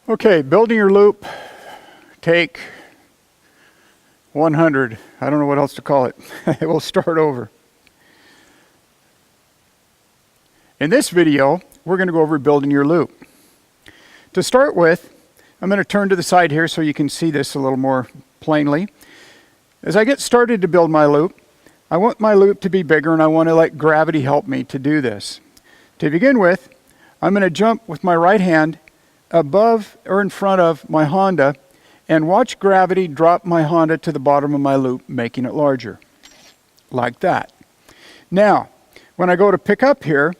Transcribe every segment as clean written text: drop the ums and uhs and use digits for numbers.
Okay, building your loop, take 100. I don't know what else to call it. We'll start over. In this video, we're going to go over building your loop. To start with, I'm going to turn to the side here so you can see this a little more plainly. As I get started to build my loop, I want my loop to be bigger and I want to let gravity help me to do this. To begin with, I'm going to jump with my right hand above or in front of my Honda and watch gravity drop my Honda to the bottom of my loop, making it larger, like that. Now, when I go to pick up here,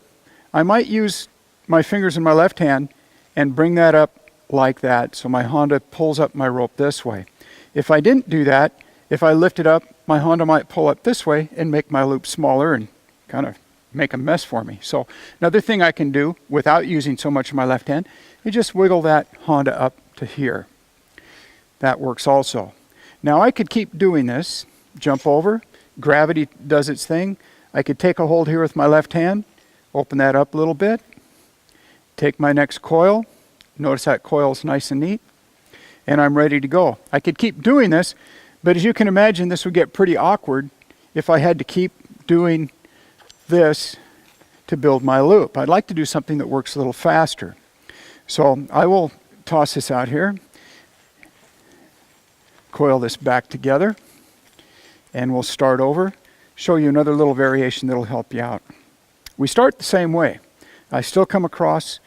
I might use my fingers in my left hand and bring that up like that, so my Honda pulls up my rope this way. If I didn't do that, if I lift it up, my Honda might pull up this way and make my loop smaller and kind of make a mess for me. So another thing I can do without using so much of my left hand is just wiggle that Honda up to here. That works also. Now I could keep doing this, jump over, gravity does its thing. I could take a hold here with my left hand, open that up a little bit, take my next coil, notice that coil is nice and neat, and I'm ready to go. I could keep doing this, but as you can imagine, this would get pretty awkward if I had to keep doing this to build my loop. I'd like to do something that works a little faster. So I will toss this out here, coil this back together, and we'll start over, show you another little variation that'll help you out. We start the same way. I still come across,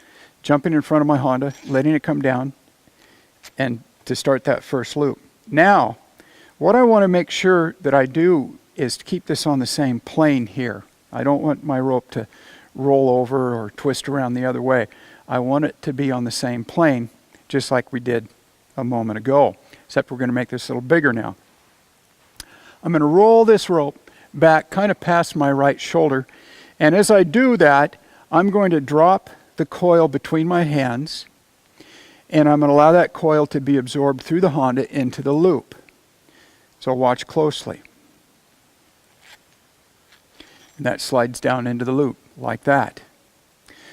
jumping in front of my Honda, letting it come down, and to start that first loop. Now, what I want to make sure that I do is to keep this on the same plane here. I don't want my rope to roll over or twist around the other way. I want it to be on the same plane, just like we did a moment ago, except we're going to make this a little bigger now. I'm going to roll this rope back kind of past my right shoulder, and as I do that, I'm going to drop the coil between my hands, and I'm going to allow that coil to be absorbed through the Honda into the loop. So watch closely. And that slides down into the loop like that.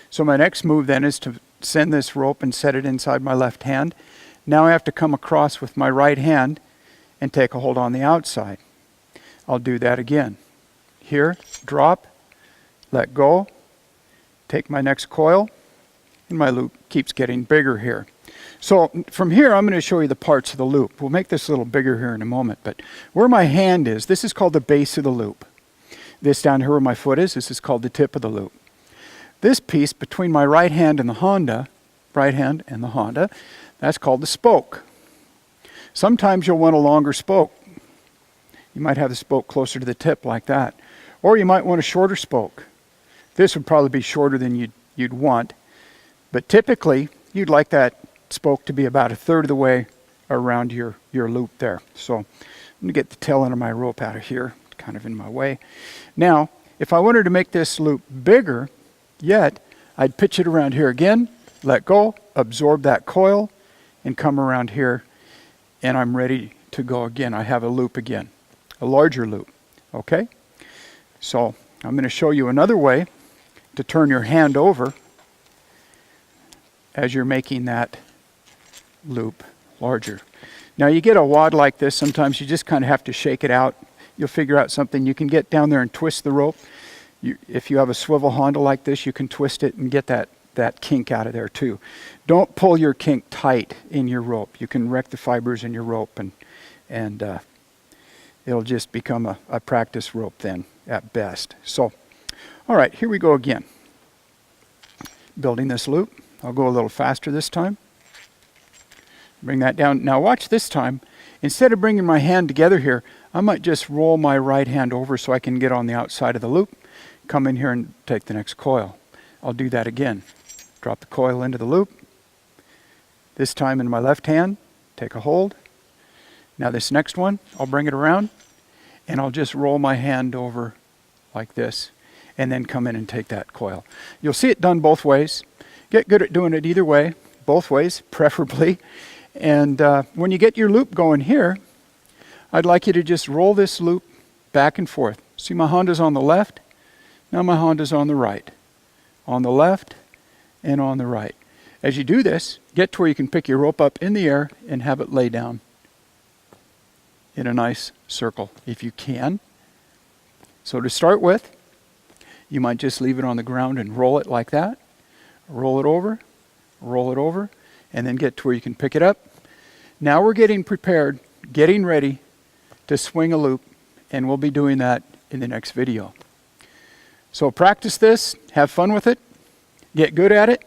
So my next move then is to send this rope and set it inside my left hand. Now I have to come across with my right hand and take a hold on the outside. I'll do that again. Here, drop, let go, take my next coil, and my loop keeps getting bigger here. So from here, I'm going to show you the parts of the loop. We'll make this a little bigger here in a moment, but where my hand is, this is called the base of the loop. This down here where my foot is, this is called the tip of the loop. This piece between my right hand and the Honda, that's called the spoke. Sometimes you'll want a longer spoke. You might have the spoke closer to the tip like that. Or you might want a shorter spoke. This would probably be shorter than you'd want, but typically you'd like that spoke to be about a third of the way around your loop there. So I'm going to get the tail end of my rope out of here, kind of in my way. Now, if I wanted to make this loop bigger yet, I'd pitch it around here again, let go, absorb that coil, and come around here, and I'm ready to go again. I have a loop again, a larger loop, okay? So I'm going to show you another way to turn your hand over as you're making that loop larger. Now you get a wad like this, sometimes you just kind of have to shake it out. You'll figure out something. You can get down there and twist the rope. If you have a swivel Honda like this, you can twist it and get that kink out of there too. Don't pull your kink tight in your rope. You can wreck the fibers in your rope, and it'll just become a practice rope then at best. So, all right, here we go again. Building this loop. I'll go a little faster this time. Bring that down. Now watch this time. Instead of bringing my hand together here, I might just roll my right hand over so I can get on the outside of the loop, come in here and take the next coil. I'll do that again. Drop the coil into the loop. This time in my left hand, take a hold. Now this next one, I'll bring it around and I'll just roll my hand over like this and then come in and take that coil. You'll see it done both ways. Get good at doing it either way, both ways, preferably. And when you get your loop going here, I'd like you to just roll this loop back and forth. See, my Honda's on the left. Now my Honda's on the right. On the left and on the right. As you do this, get to where you can pick your rope up in the air and have it lay down in a nice circle, if you can. So to start with, you might just leave it on the ground and roll it like that. Roll it over, and then get to where you can pick it up. Now we're getting prepared, getting ready to swing a loop, and we'll be doing that in the next video. So practice this, have fun with it, get good at it,